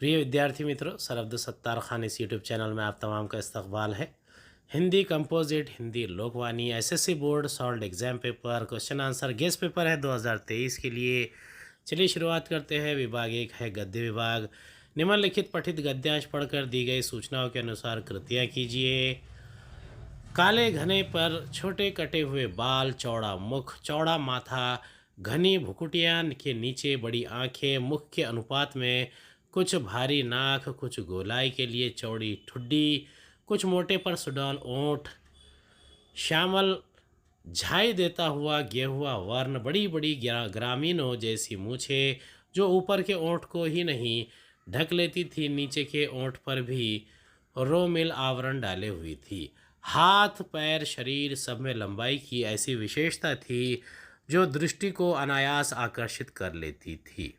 प्रिय विद्यार्थी मित्रों, सरअब्द सत्तार खान इस यूट्यूब चैनल में आप तमाम का इस्तकबाल है। Hindi composite, Hindi Lokvani, SSC board solved exam paper question answer guest paper है 2023 के लिए। चलिए शुरुआत करते हैं। विभाग एक है गद्य विभाग। निम्नलिखित पठित गद्यांश पढ़कर दी गई सूचनाओं के अनुसार कृतियाँ कीजिए। काले घने पर छोटे कटे हुए बाल, चौड़ा मुख, चौड़ा माथा, घनी भुकुटियाँ के नीचे बड़ी आंखें, मुख के अनुपात में कुछ भारी नाक, कुछ गोलाई के लिए चौड़ी ठुड्डी, कुछ मोटे पर सुडौल ओंठ, श्यामल झाई देता हुआ गेहुआ वर्ण, बड़ी बड़ी ग्रामीणों जैसी मूछें जो ऊपर के ओंठ को ही नहीं ढक लेती थी, नीचे के ओंठ पर भी रोमिल आवरण डाले हुई थी। हाथ पैर शरीर सब में लंबाई की ऐसी विशेषता थी जो दृष्टि को अनायास आकर्षित कर लेती थी।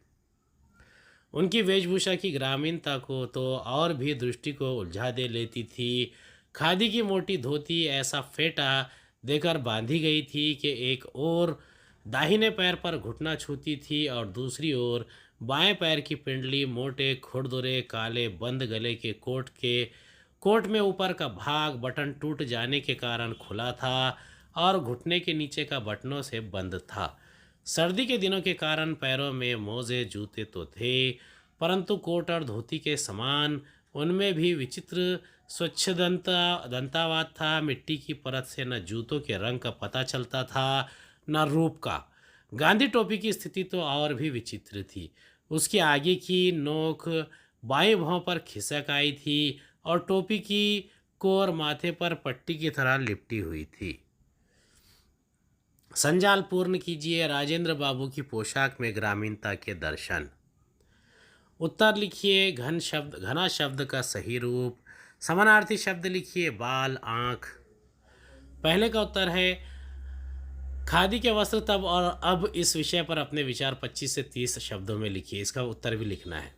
उनकी वेशभूषा की ग्रामीणता को तो और भी दृष्टि को उलझा दे लेती थी। खादी की मोटी धोती ऐसा फेटा देकर बांधी गई थी कि एक ओर दाहिने पैर पर घुटना छूती थी और दूसरी ओर बाएं पैर की पिंडली मोटे खुरदुरे काले बंद गले के कोट में ऊपर का भाग बटन टूट जाने के कारण खुला था और घुटने के नीचे का बटनों से बंद था। सर्दी के दिनों के कारण पैरों में मोजे जूते तो थे, परंतु कोट और धोती के समान उनमें भी विचित्र स्वच्छ दंतावाद था। मिट्टी की परत से न जूतों के रंग का पता चलता था न रूप का। गांधी टोपी की स्थिति तो और भी विचित्र थी। उसकी आगे की नोक बाएं भौं पर खिसक आई थी और टोपी की कोर माथे पर पट्टी की तरह लिपटी हुई थी। संजाल पूर्ण कीजिए। राजेंद्र बाबू की पोशाक में ग्रामीणता के दर्शन। उत्तर लिखिए। घना शब्द का सही रूप। समानार्थी शब्द लिखिए। बाल, आँख। पहले का उत्तर है खादी के वस्त्र तब और अब। इस विषय पर अपने विचार 25 से 30 शब्दों में लिखिए। इसका उत्तर भी लिखना है।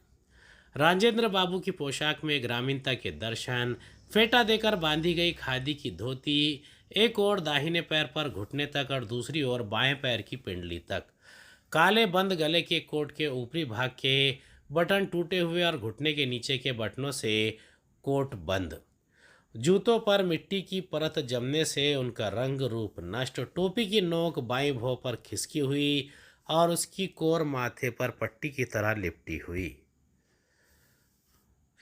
राजेंद्र बाबू की पोशाक में ग्रामीणता के दर्शन। फेटा देकर बांधी गई खादी की धोती, एक ओर दाहिने पैर पर घुटने तक और दूसरी ओर बाएं पैर की पिंडली तक। काले बंद गले के कोट के ऊपरी भाग के बटन टूटे हुए और घुटने के नीचे के बटनों से कोट बंद। जूतों पर मिट्टी की परत जमने से उनका रंग रूप नष्ट। टोपी की नोक बाईं भौं पर खिसकी हुई और उसकी कोर माथे पर पट्टी की तरह लिपटी हुई।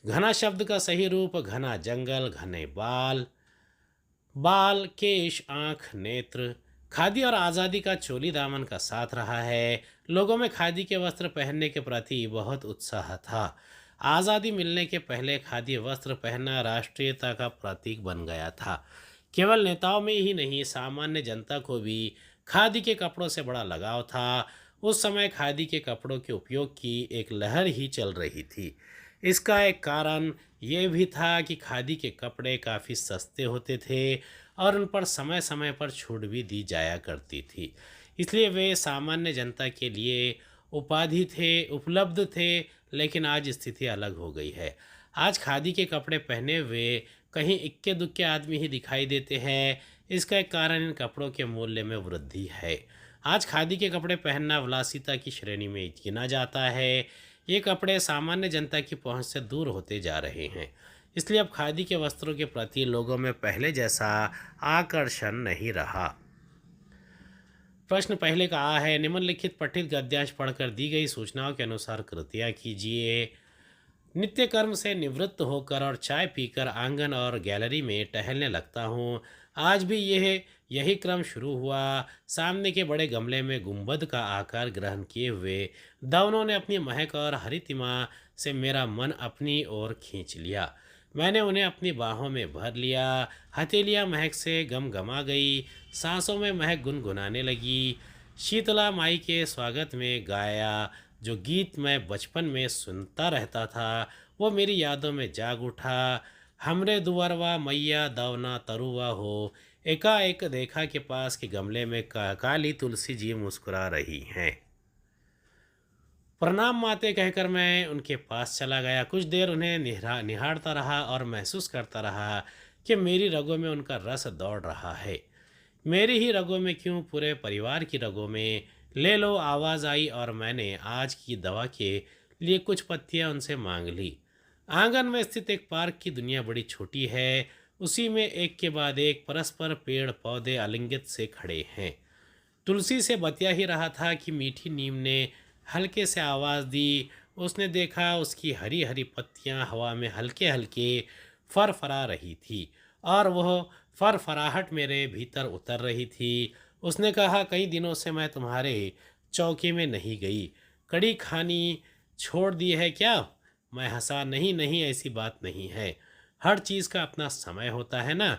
घना शब्द का सही रूप। घना जंगल, घने बाल। बाल, केश, आँख, नेत्र। खादी और आज़ादी का चोली दामन का साथ रहा है। लोगों में खादी के वस्त्र पहनने के प्रति बहुत उत्साह था। आज़ादी मिलने के पहले खादी वस्त्र पहनना राष्ट्रीयता का प्रतीक बन गया था। केवल नेताओं में ही नहीं, सामान्य जनता को भी खादी के कपड़ों से बड़ा लगाव था। उस समय खादी के कपड़ों के उपयोग की एक लहर ही चल रही थी। इसका एक कारण ये भी था कि खादी के कपड़े काफ़ी सस्ते होते थे और उन पर समय समय पर छूट भी दी जाया करती थी, इसलिए वे सामान्य जनता के लिए उपलब्ध थे। लेकिन आज स्थिति अलग हो गई है। आज खादी के कपड़े पहने हुए कहीं इक्के दुक्के आदमी ही दिखाई देते हैं। इसका एक कारण इन कपड़ों के मूल्य में वृद्धि है। आज खादी के कपड़े पहनना विलासिता की श्रेणी में गिना जाता है। ये कपड़े सामान्य जनता की पहुंच से दूर होते जा रहे हैं, इसलिए अब खादी के वस्त्रों के प्रति लोगों में पहले जैसा आकर्षण नहीं रहा। प्रश्न पहले का आ है, निम्नलिखित पठित गद्यांश पढ़कर दी गई सूचनाओं के अनुसार कृतियाँ कीजिए। नित्य कर्म से निवृत्त होकर और चाय पीकर आंगन और गैलरी में टहलने लगता हूँ। आज भी यही क्रम शुरू हुआ। सामने के बड़े गमले में गुंबद का आकार ग्रहण किए हुए दावनों ने अपनी महक और हरितिमा से मेरा मन अपनी ओर खींच लिया। मैंने उन्हें अपनी बाहों में भर लिया। हथेलियाँ महक से गमगमा गई। सांसों में महक गुनगुनाने लगी। शीतला माई के स्वागत में गाया जो गीत मैं बचपन में सुनता रहता था, वो मेरी यादों में जाग उठा। हमरे दुआरवा मैया दावना तरुआ हो। एकाएक देखा के पास के गमले में काली तुलसी जी मुस्कुरा रही हैं। प्रणाम माते कहकर मैं उनके पास चला गया। कुछ देर उन्हें निहारता रहा और महसूस करता रहा कि मेरी रगों में उनका रस दौड़ रहा है। मेरी ही रगों में क्यों, पूरे परिवार की रगों में। ले लो, आवाज़ आई और मैंने आज की दवा के लिए कुछ पत्तियां उनसे मांग ली। आंगन में स्थित एक पार्क की दुनिया बड़ी छोटी है। उसी में एक के बाद एक परस्पर पेड़ पौधे आलिंगित से खड़े हैं। तुलसी से बतिया ही रहा था कि मीठी नीम ने हल्के से आवाज़ दी। उसने देखा उसकी हरी हरी पत्तियां हवा में हल्के हल्के फरफरा रही थी और वह फरफराहट मेरे भीतर उतर रही थी। उसने कहा, कई दिनों से मैं तुम्हारे चौके में नहीं गई। कड़ी खानी छोड़ दी है क्या? मैं हंसा, नहीं नहीं, ऐसी बात नहीं है। हर चीज़ का अपना समय होता है ना।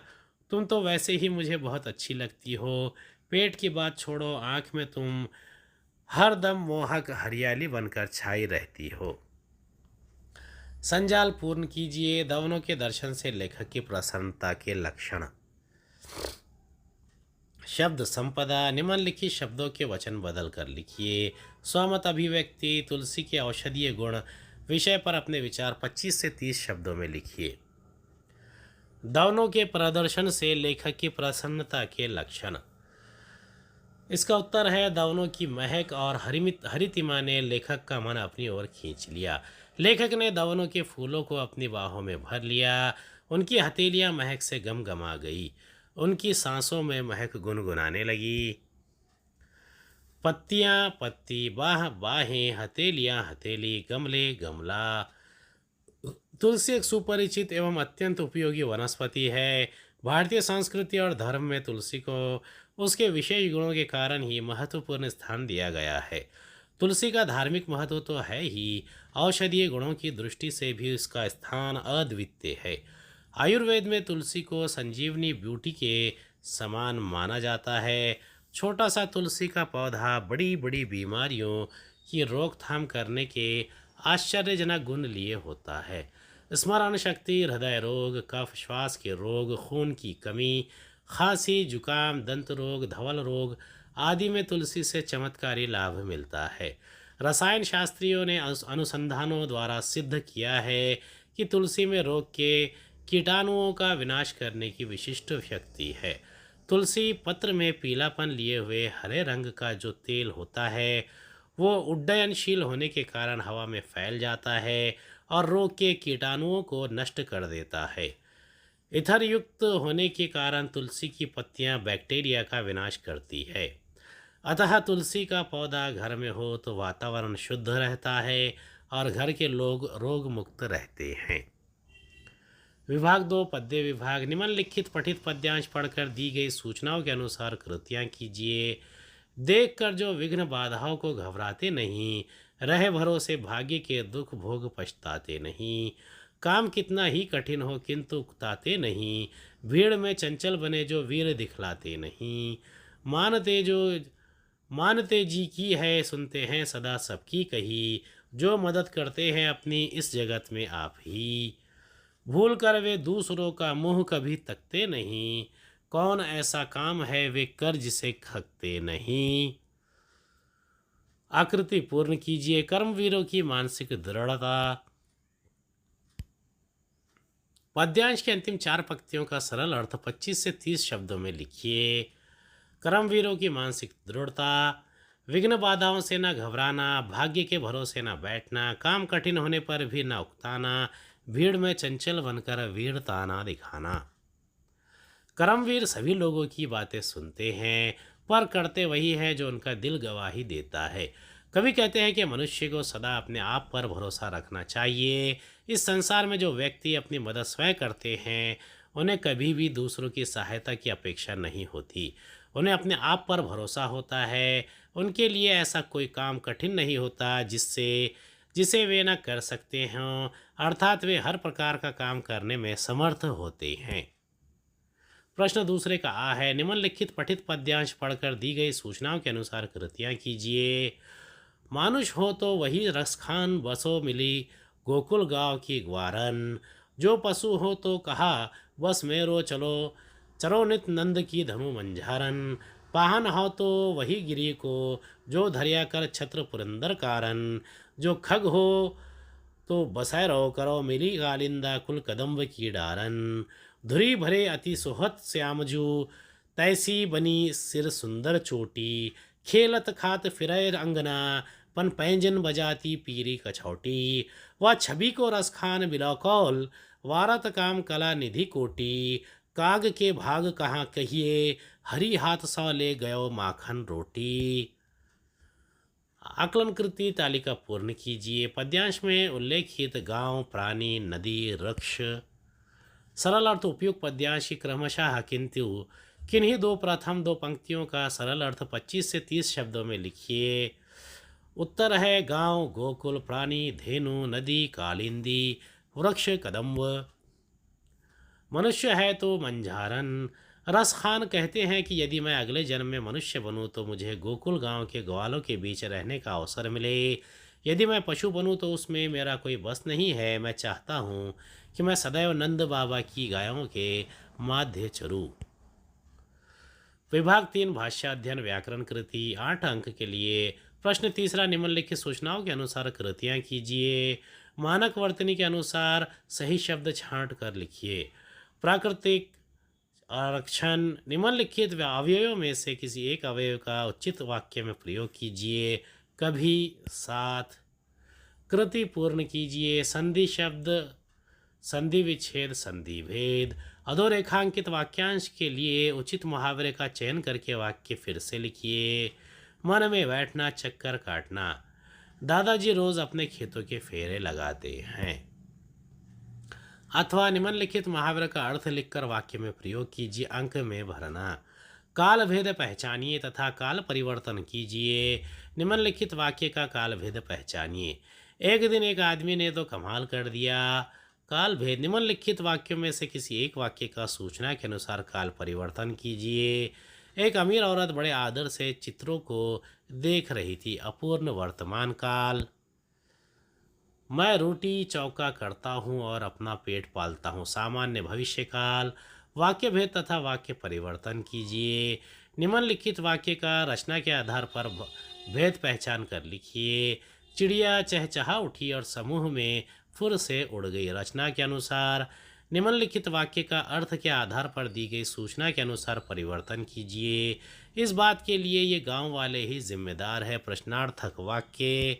तुम तो वैसे ही मुझे बहुत अच्छी लगती हो। पेट की बात छोड़ो, आंख में तुम हर दम मोहक हरियाली बनकर छाई रहती हो। संजाल पूर्ण कीजिए। दवनों के दर्शन से लेखक की प्रसन्नता के लक्षण। शब्द संपदा। निम्नलिखित शब्दों के वचन बदल कर लिखिए। स्वमत अभिव्यक्ति। तुलसी के औषधीय गुण विषय पर अपने विचार 25 से 30 शब्दों में लिखिए। दावनों के प्रदर्शन से लेखक की प्रसन्नता के लक्षण। इसका उत्तर है, दावनों की महक और हरितिमा ने लेखक का मन अपनी ओर खींच लिया। लेखक ने दावनों के फूलों को अपनी बाहों में भर लिया। उनकी हथेलियां महक से गमगमा गई। उनकी सांसों में महक गुनगुनाने लगी। पत्तियां पत्ती, बाह बाहें, हथेलियां हथेली, गमले गमला। तुलसी एक सुपरिचित एवं अत्यंत उपयोगी वनस्पति है। भारतीय संस्कृति और धर्म में तुलसी को उसके विशेष गुणों के कारण ही महत्वपूर्ण स्थान दिया गया है। तुलसी का धार्मिक महत्व तो है ही, औषधीय गुणों की दृष्टि से भी इसका स्थान अद्वितीय है। आयुर्वेद में तुलसी को संजीवनी ब्यूटी के समान माना जाता है। छोटा सा तुलसी का पौधा बड़ी बड़ी बीमारियों की रोकथाम करने के आश्चर्यजनक गुण लिए होता है। स्मरण शक्ति, हृदय रोग, कफ श्वास के रोग, खून की कमी, खांसी जुकाम, दंत रोग, धवल रोग आदि में तुलसी से चमत्कारी लाभ मिलता है। रसायन शास्त्रियों ने अनुसंधानों द्वारा सिद्ध किया है कि तुलसी में रोग के कीटाणुओं का विनाश करने की विशिष्ट शक्ति है। तुलसी पत्र में पीलापन लिए हुए हरे रंग का जो तेल होता है वो उड्डयनशील होने के कारण हवा में फैल जाता है और रोग के कीटाणुओं को नष्ट कर देता है। इथर युक्त होने के कारण तुलसी की पत्तियां बैक्टीरिया का विनाश करती है। अतः तुलसी का पौधा घर में हो तो वातावरण शुद्ध रहता है और घर के लोग रोग मुक्त रहते हैं। विभाग 2 पद्य विभाग। निम्नलिखित पठित पद्यांश पढ़कर दी गई सूचनाओं के अनुसार कृतियाँ कीजिए। देखकर जो विघ्न बाधाओं को घबराते नहीं, रहे भरोसे भाग्य के दुख भोग पछताते नहीं। काम कितना ही कठिन हो किंतु उकताते नहीं। भीड़ में चंचल बने जो वीर दिखलाते नहीं। मानते जी की है, सुनते हैं सदा सबकी कही। जो मदद करते हैं अपनी इस जगत में आप ही। भूल कर वे दूसरों का मुंह कभी तकते नहीं। कौन ऐसा काम है वे कर जिसे खकते नहीं। आकृति पूर्ण कीजिए। कर्मवीरों की मानसिक दृढ़ता। पद्यांश की अंतिम 4 पंक्तियों का सरल अर्थ 25 से 30 शब्दों में लिखिए। कर्मवीरों की मानसिक दृढ़ता। विघ्न बाधाओं से न घबराना, भाग्य के भरोसे न बैठना, काम कठिन होने पर भी न उकताना, भीड़ में चंचल बनकर वीरता न दिखाना। कर्मवीर सभी लोगों की बातें सुनते हैं पर करते वही है जो उनका दिल गवाही देता है। कवि कहते हैं कि मनुष्य को सदा अपने आप पर भरोसा रखना चाहिए। इस संसार में जो व्यक्ति अपनी मदद स्वयं करते हैं उन्हें कभी भी दूसरों की सहायता की अपेक्षा नहीं होती। उन्हें अपने आप पर भरोसा होता है। उनके लिए ऐसा कोई काम कठिन नहीं होता जिसे वे न कर सकते हों, अर्थात वे हर प्रकार का काम करने में समर्थ होते हैं। प्रश्न दूसरे का आ है, निम्नलिखित पठित पद्यांश पढ़कर दी गई सूचनाओं के अनुसार कृतियाँ कीजिए। मानुष हो तो वही रसखान बसो मिली, गोकुल गांव की ग्वारन। जो पशु हो तो कहा बस मेरो चलो, चरो नित नंद की धनु मंझारन। पाहन हो तो वही गिरी को, जो धरिया कर छत्र पुरंदर कारन। जो खग हो तो बसै रहो करो, मिली कालिंदा कुल कदम्ब की डारन। धुरी भरे अति सुहत श्यामजू, तैसी बनी सिर सुंदर चोटी। खेलत खात फिरै अंगना, पन पैंजन बजाती पीरी कछौटी, वह छवि को रसखान बिलौकौल, वारत काम कला निधि कोटि, काग के भाग कहाँ कहिए, हरी हाथ सौ ले गयो माखन रोटी। आकलन कृति तालिका पूर्ण कीजिए। पद्यांश में उल्लेखित गांव, प्राणी, नदी, वृक्ष, सरल अर्थ उपयुक्त पद्यांश की क्रमशः है, किंतु किन्हीं दो प्रथम दो पंक्तियों का सरल अर्थ 25 से 30 शब्दों में लिखिए। उत्तर है गांव, गोकुल, प्राणी, धेनु, नदी, कालिंदी, वृक्ष, कदम्ब, मनुष्य है तो मंझारन। रस खान कहते हैं कि यदि मैं अगले जन्म में मनुष्य बनूं तो मुझे गोकुल गांव के ग्वालों के बीच रहने का अवसर मिले। यदि मैं पशु बनूं तो उसमें मेरा कोई बस नहीं है। मैं चाहता हूं कि मैं सदैव नंद बाबा की गायों के माध्य चरूं। विभाग 3 भाषा अध्ययन व्याकरण कृति 8 अंक के लिए। प्रश्न तीसरा, निम्नलिखित सूचनाओं के अनुसार कृतियां कीजिए। मानक वर्तनी के अनुसार सही शब्द छांट कर लिखिए। प्राकृतिक आरक्षण, निम्नलिखित अवयवों में से किसी एक अवयव का उचित वाक्य में प्रयोग कीजिए। कभी, साथ। कृति पूर्ण कीजिए। संधि शब्द, संधि विच्छेद, संधि भेद। अधोरेखांकित वाक्यांश के लिए उचित मुहावरे का चयन करके वाक्य फिर से लिखिए। मन में बैठना, चक्कर काटना। दादाजी रोज अपने खेतों के फेरे लगाते हैं। अथवा निम्नलिखित मुहावरे का अर्थ लिखकर वाक्य में प्रयोग कीजिए। अंक में भरना। काल भेद पहचानिए तथा काल परिवर्तन कीजिए। निम्नलिखित वाक्य का काल भेद पहचानिए। एक दिन एक आदमी ने तो कमाल कर दिया। काल भेद, निम्नलिखित वाक्यों में से किसी एक वाक्य का सूचना के अनुसार काल परिवर्तन कीजिए। एक अमीर औरत बड़े आदर से चित्रों को देख रही थी। अपूर्ण वर्तमान काल। मैं रोटी चौका करता हूँ और अपना पेट पालता हूँ। सामान्य भविष्य काल। वाक्य भेद तथा वाक्य परिवर्तन कीजिए। निम्नलिखित वाक्य का रचना के आधार पर भेद पहचान कर लिखिए। चिड़िया चहचहा उठी और समूह में फुर से उड़ गई। रचना के अनुसार निम्नलिखित वाक्य का अर्थ के आधार पर दी गई सूचना के अनुसार परिवर्तन कीजिए। इस बात के लिए ये गांव वाले ही जिम्मेदार है। प्रश्नार्थक वाक्य।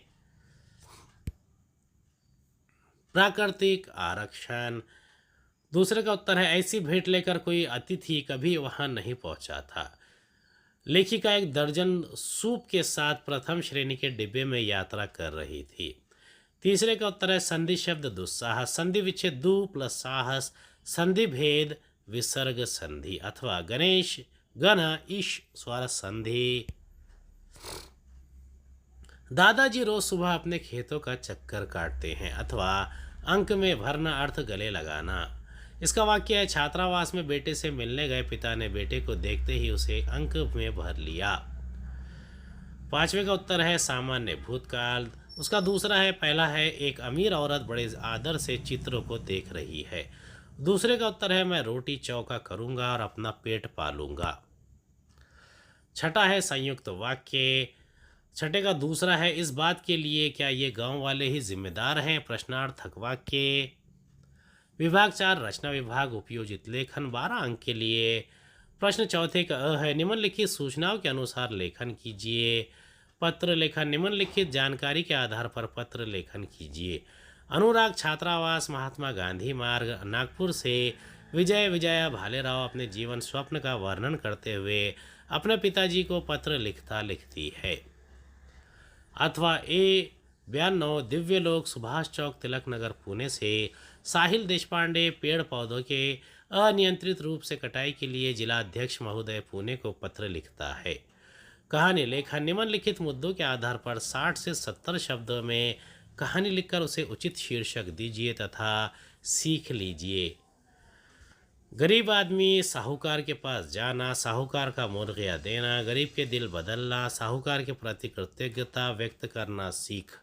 प्राकृतिक आरक्षण। दूसरे का उत्तर है, ऐसी भेंट लेकर कोई अतिथि कभी वहां नहीं पहुंचा था। लेखिका एक दर्जन सूप के साथ प्रथम श्रेणी के डिब्बे में यात्रा कर रही थी। तीसरे का उत्तर है, संधि शब्द दुस्साहस। संधि विच्छेद दु प्लस साहस। संधि भेद विसर्ग संधि। अथवा गणेश गण ईश स्वर संधि। दादाजी रोज सुबह अपने खेतों का चक्कर काटते हैं। अथवा अंक में भरना, अर्थ गले लगाना। इसका वाक्य है, छात्रावास में बेटे से मिलने गए पिता ने बेटे को देखते ही उसे अंक में भर लिया। पांचवे का उत्तर है, सामान्य भूतकाल। उसका दूसरा है, पहला है, एक अमीर औरत बड़े आदर से चित्रों को देख रही है। दूसरे का उत्तर है, मैं रोटी चौका करूंगा और अपना पेट पालूंगा। छठा है, संयुक्त वाक्य। छठे का दूसरा है, इस बात के लिए क्या ये गांव वाले ही जिम्मेदार हैं। प्रश्नार्थक वाक्य। विभाग 4 रचना विभाग उपयोजित लेखन 12 अंक के लिए। प्रश्न चौथे का अ है, निम्नलिखित सूचनाओं के अनुसार लेखन कीजिए। पत्र लेखन, निम्नलिखित जानकारी के आधार पर पत्र लेखन कीजिए। अनुराग छात्रावास, महात्मा गांधी मार्ग, नागपुर से विजय विजया भालेराव अपने जीवन स्वप्न का वर्णन करते हुए अपने पिताजी को पत्र लिखता लिखती है। अथवा ए 92 दिव्यलोक, सुभाष चौक, तिलक नगर, पुणे से साहिल देशपांडे पेड़ पौधों के अनियंत्रित रूप से कटाई के लिए जिला अध्यक्ष महोदय पुणे को पत्र लिखता है। कहानी लेखन, निम्नलिखित मुद्दों के आधार पर 60 से 70 शब्दों में कहानी लिखकर उसे उचित शीर्षक दीजिए तथा सीख लीजिए। गरीब आदमी साहूकार के पास जाना, साहूकार का मुर्गिया देना, गरीब के दिल बदलना, साहूकार के प्रति कृतज्ञता व्यक्त करना सीख।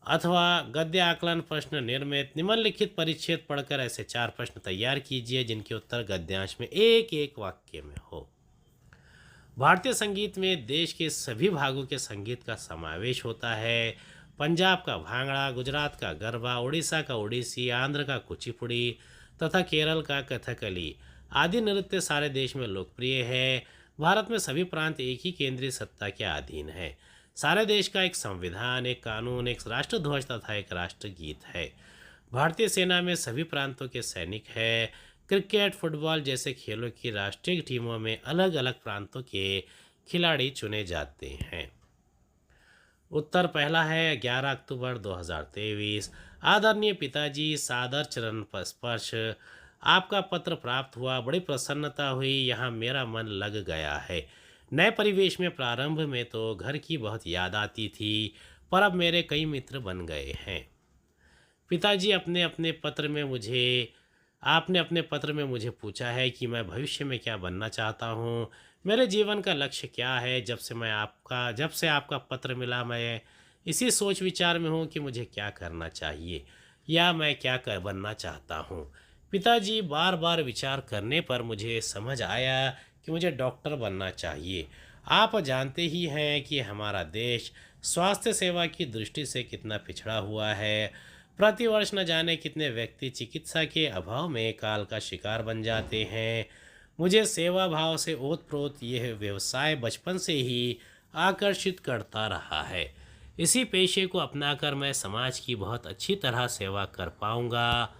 अथवा गद्य आकलन प्रश्न निर्मित, निम्नलिखित परिच्छेद पढ़कर ऐसे 4 प्रश्न तैयार कीजिए जिनके उत्तर गद्यांश में एक एक वाक्य में हो। भारतीय संगीत में देश के सभी भागों के संगीत का समावेश होता है। पंजाब का भांगड़ा, गुजरात का गरबा, उड़ीसा का ओडिसी, आंध्र का कुचिपुड़ी तथा केरल का कथकली आदि नृत्य सारे देश में लोकप्रिय है। भारत में सभी प्रांत एक ही केंद्रीय सत्ता के अधीन है। सारे देश का एक संविधान, एक कानून, एक राष्ट्रध्वज तथा एक राष्ट्रगीत है। भारतीय सेना में सभी प्रांतों के सैनिक हैं। क्रिकेट, फुटबॉल जैसे खेलों की राष्ट्रीय टीमों में अलग अलग प्रांतों के खिलाड़ी चुने जाते हैं। उत्तर पहला है 11 अक्टूबर 2023। आदरणीय पिताजी, सादर चरण पर स्पर्श। आपका पत्र प्राप्त हुआ, बड़ी प्रसन्नता हुई, यहाँ मेरा मन लग गया है। नए परिवेश में प्रारंभ में तो घर की बहुत याद आती थी, पर अब मेरे कई मित्र बन गए हैं। पिताजी, अपने अपने पत्र में मुझे आपने अपने पत्र में मुझे पूछा है कि मैं भविष्य में क्या बनना चाहता हूँ। मेरे जीवन का लक्ष्य क्या है। जब से आपका पत्र मिला, मैं इसी सोच विचार में हूँ कि मुझे क्या करना चाहिए या मैं क्या कर बनना चाहता हूँ। पिताजी, बार बार विचार करने पर मुझे समझ आया कि मुझे डॉक्टर बनना चाहिए। आप जानते ही हैं कि हमारा देश स्वास्थ्य सेवा की दृष्टि से कितना पिछड़ा हुआ है। प्रतिवर्ष न जाने कितने व्यक्ति चिकित्सा के अभाव में काल का शिकार बन जाते हैं। मुझे सेवा भाव से ओतप्रोत यह व्यवसाय बचपन से ही आकर्षित करता रहा है। इसी पेशे को अपनाकर मैं समाज की बहुत अच्छी तरह सेवा कर पाऊंगा,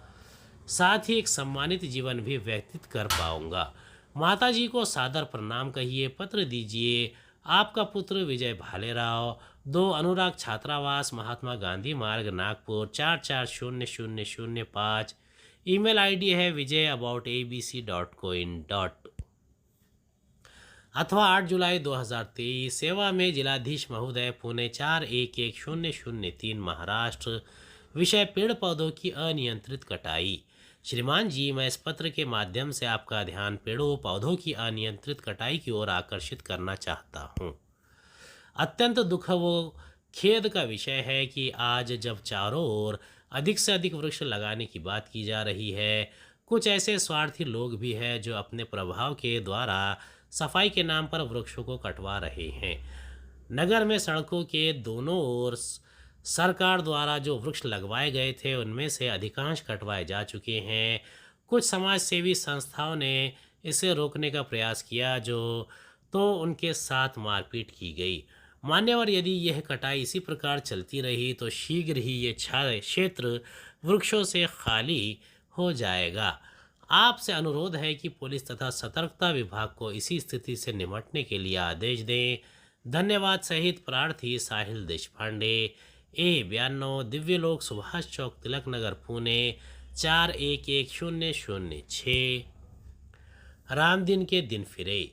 साथ ही एक सम्मानित जीवन भी व्यतीत कर पाऊंगा। माताजी को सादर प्रणाम कहिए, पत्र दीजिए। आपका पुत्र विजय भालेराव, 2 अनुराग छात्रावास, महात्मा गांधी मार्ग, नागपुर 440005। ईमेल आईडी है vijay@abc.coin. अथवा 8 जुलाई 2023। सेवा में जिलाधीश महोदय, पुणे 411003, महाराष्ट्र। विषय पेड़ पौधों की अनियंत्रित कटाई। श्रीमान जी, मैं इस पत्र के माध्यम से आपका ध्यान पेड़ों पौधों की अनियंत्रित कटाई की ओर आकर्षित करना चाहता हूँ। अत्यंत दुख व खेद का विषय है कि आज जब चारों ओर अधिक से अधिक वृक्ष लगाने की बात की जा रही है, कुछ ऐसे स्वार्थी लोग भी हैं जो अपने प्रभाव के द्वारा सफाई के नाम पर वृक्षों को कटवा रहे हैं। नगर में सड़कों के दोनों ओर सरकार द्वारा जो वृक्ष लगवाए गए थे, उनमें से अधिकांश कटवाए जा चुके हैं। कुछ समाज सेवी संस्थाओं ने इसे रोकने का प्रयास किया, जो तो उनके साथ मारपीट की गई। मान्यवर, यदि यह कटाई इसी प्रकार चलती रही तो शीघ्र ही ये क्षेत्र वृक्षों से खाली हो जाएगा। आपसे अनुरोध है कि पुलिस तथा सतर्कता विभाग को इसी स्थिति से निपटने के लिए आदेश दें। धन्यवाद। सहित प्रार्थी साहिल देशपांडे, A92, दिव्यलोक, सुभाष चौक, तिलक नगर, पुणे 411006। रामदीन के दिन फिरे।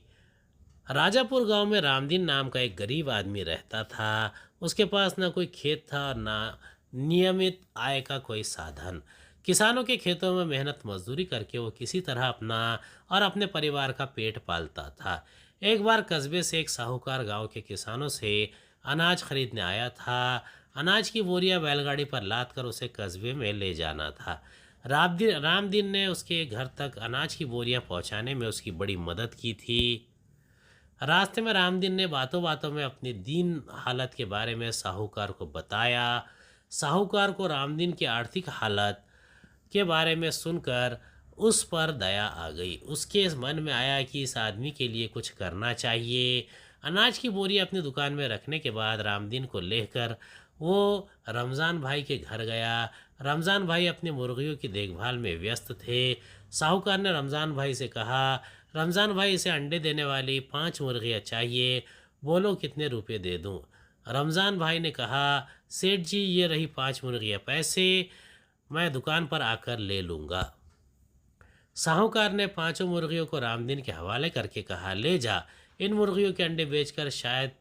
राजापुर गांव में रामदीन नाम का एक गरीब आदमी रहता था। उसके पास ना कोई खेत था और ना नियमित आय का कोई साधन। किसानों के खेतों में मेहनत मजदूरी करके वो किसी तरह अपना और अपने परिवार का पेट पालता था। एक बार कस्बे से एक साहूकार गांव के किसानों से अनाज खरीदने आया था। अनाज की बोरियां बैलगाड़ी पर लाद कर उसे कस्बे में ले जाना था। रामदीन ने उसके घर तक अनाज की बोरियां पहुंचाने में उसकी बड़ी मदद की थी। रास्ते में रामदीन ने बातों बातों में अपनी दीन हालत के बारे में साहूकार को बताया। साहूकार को रामदीन की आर्थिक हालत के बारे में सुनकर उस पर दया आ गई। उसके मन में आया कि इस आदमी के लिए कुछ करना चाहिए। अनाज की बोरी अपनी दुकान में रखने के बाद रामदीन को लेकर वो रमज़ान भाई के घर गया। रमज़ान भाई अपनी मुर्गियों की देखभाल में व्यस्त थे। साहूकार ने रमज़ान भाई से कहा, रमज़ान भाई, इसे अंडे देने वाली 5 मुर्गियाँ चाहिए, बोलो कितने रुपए दे दूँ। रमज़ान भाई ने कहा, सेठ जी, ये रही 5 मुर्गियाँ, पैसे मैं दुकान पर आकर ले लूँगा। साहूकार ने 5 मुर्गियों को रामदीन के हवाले करके कहा, ले जा, इन मुर्गियों के अंडे बेचकर शायद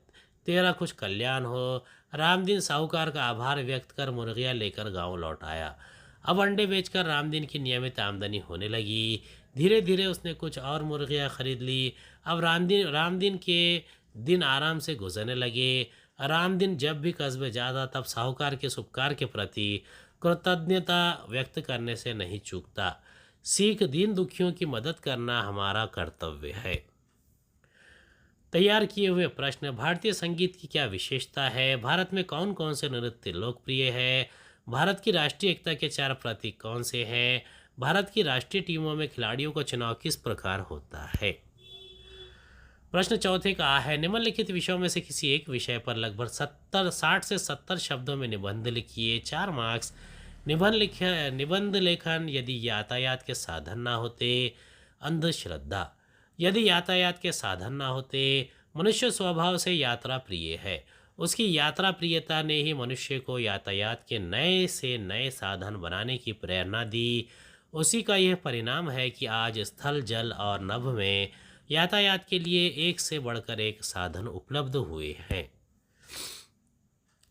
तेरा कुछ कल्याण हो। रामदीन साहूकार का आभार व्यक्त कर मुर्गियाँ लेकर गांव लौट आया। अब अंडे बेचकर रामदीन की नियमित आमदनी होने लगी। धीरे धीरे उसने कुछ और मुर्गियाँ खरीद ली। अब रामदीन के दिन आराम से गुजरने लगे। रामदीन जब भी कस्बे जाता तब साहूकार के इस उपकार के प्रति कृतज्ञता व्यक्त करने से नहीं चूकता। सीख, दीन दुखियों की मदद करना हमारा कर्तव्य है। तैयार किए हुए प्रश्न। भारतीय संगीत की क्या विशेषता है? भारत में कौन कौन से नृत्य लोकप्रिय है? भारत की राष्ट्रीय एकता के 4 प्रतीक कौन से हैं? भारत की राष्ट्रीय टीमों में खिलाड़ियों का चुनाव किस प्रकार होता है? प्रश्न चौथे का है निम्नलिखित विषयों में से किसी एक विषय पर लगभग 60 से 70 शब्दों में निबंध लिखिए। 4 मार्क्स। निबंध लेखन। यदि यातायात के साधन ना होते। अंधश्रद्धा। यदि यातायात के साधन ना होते। मनुष्य स्वभाव से यात्रा प्रिय है। उसकी यात्रा प्रियता ने ही मनुष्य को यातायात के नए से नए साधन बनाने की प्रेरणा दी। उसी का यह परिणाम है कि आज स्थल, जल और नभ में यातायात के लिए एक से बढ़कर एक साधन उपलब्ध हुए हैं।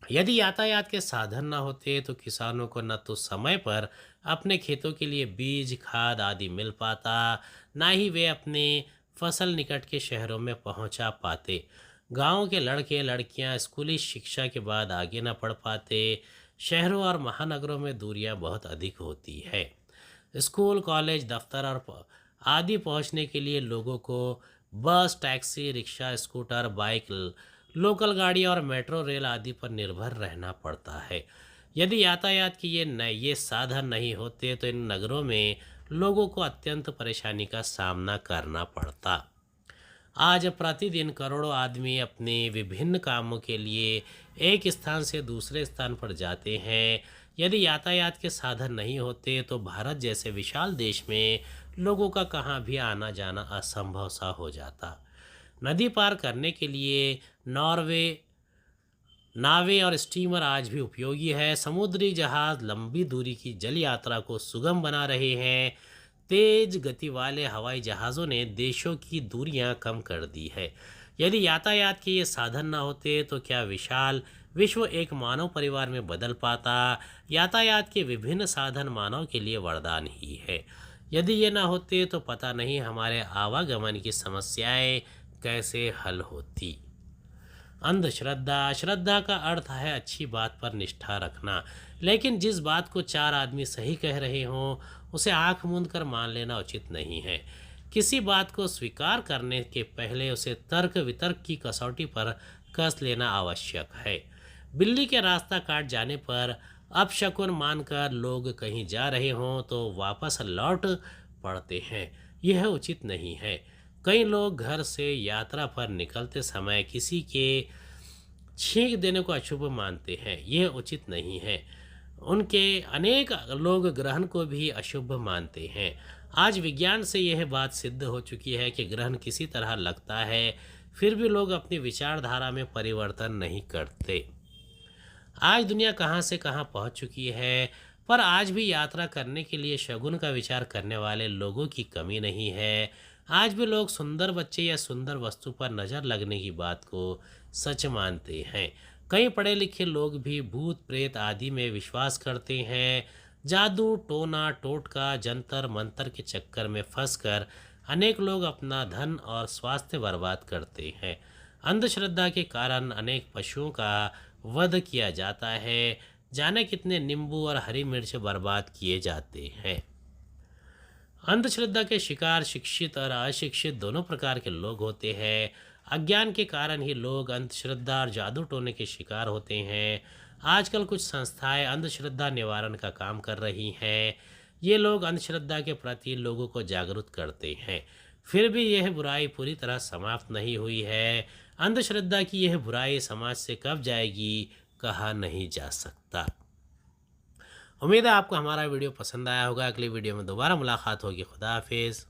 यदि यातायात के साधन न होते तो किसानों को न तो समय पर अपने खेतों के लिए बीज, खाद आदि मिल पाता, ना ही वे अपने फसल निकट के शहरों में पहुंचा पाते। गांव के लड़के लड़कियां स्कूली शिक्षा के बाद आगे न बढ़ पाते। शहरों और महानगरों में दूरियां बहुत अधिक होती है। स्कूल, कॉलेज, दफ्तर और आदि पहुंचने के लिए लोगों को बस, taxi, rickshaw, scooter, bike, local गाड़ी और मेट्रो रेल आदि पर निर्भर रहना पड़ता है। यदि यातायात की ये साधन नहीं होते तो इन नगरों में लोगों को अत्यंत परेशानी का सामना करना पड़ता। आज प्रतिदिन करोड़ों आदमी अपने विभिन्न कामों के लिए एक स्थान से दूसरे स्थान पर जाते हैं। यदि यातायात के साधन नहीं होते तो भारत जैसे विशाल देश में लोगों का कहाँ भी आना जाना असंभव सा हो जाता। नदी पार करने के लिए नॉर्वे नावें और स्टीमर आज भी उपयोगी है। समुद्री जहाज लंबी दूरी की जल यात्रा को सुगम बना रहे हैं। तेज गति वाले हवाई जहाज़ों ने देशों की दूरियां कम कर दी है। यदि यातायात के ये साधन न होते तो क्या विशाल विश्व एक मानव परिवार में बदल पाता। यातायात के विभिन्न साधन मानव के लिए वरदान ही है। यदि ये ना होते तो पता नहीं हमारे आवागमन की समस्याएं कैसे हल होती। अंधश्रद्धा। श्रद्धा का अर्थ है अच्छी बात पर निष्ठा रखना, लेकिन जिस बात को 4 आदमी सही कह रहे हों उसे आंख मूंद कर मान लेना उचित नहीं है। किसी बात को स्वीकार करने के पहले उसे तर्क वितर्क की कसौटी पर कस लेना आवश्यक है। बिल्ली के रास्ता काट जाने पर अपशकुन मानकर लोग कहीं जा रहे हों तो वापस लौट पड़ते हैं, यह उचित नहीं है। कई लोग घर से यात्रा पर निकलते समय किसी के छींक देने को अशुभ मानते हैं, यह उचित नहीं है। उनके अनेक लोग ग्रहण को भी अशुभ मानते हैं। आज विज्ञान से यह बात सिद्ध हो चुकी है कि ग्रहण किसी तरह लगता है, फिर भी लोग अपनी विचारधारा में परिवर्तन नहीं करते। आज दुनिया कहाँ से कहाँ पहुँच चुकी है, पर आज भी यात्रा करने के लिए शगुन का विचार करने वाले लोगों की कमी नहीं है। आज भी लोग सुंदर बच्चे या सुंदर वस्तु पर नज़र लगने की बात को सच मानते हैं। कई पढ़े लिखे लोग भी भूत प्रेत आदि में विश्वास करते हैं। जादू, टोना टोटका, जंतर मंतर के चक्कर में फंसकर अनेक लोग अपना धन और स्वास्थ्य बर्बाद करते हैं। अंधश्रद्धा के कारण अनेक पशुओं का वध किया जाता है। जाने कितने नींबू और हरी मिर्च बर्बाद किए जाते हैं। अंधश्रद्धा के शिकार शिक्षित और अशिक्षित दोनों प्रकार के लोग होते हैं। अज्ञान के कारण ही लोग अंधश्रद्धा और जादू टोने के शिकार होते हैं। आजकल कुछ संस्थाएं अंधश्रद्धा निवारण का काम कर रही हैं। ये लोग अंधश्रद्धा के प्रति लोगों को जागरूक करते हैं। फिर भी यह बुराई पूरी तरह समाप्त नहीं हुई है। अंधश्रद्धा की यह बुराई समाज से कब जाएगी कहा नहीं जा सकता। उम्मीद है आपको हमारा वीडियो पसंद आया होगा। अगली वीडियो में दोबारा मुलाकात होगी। खुदा हाफिज़।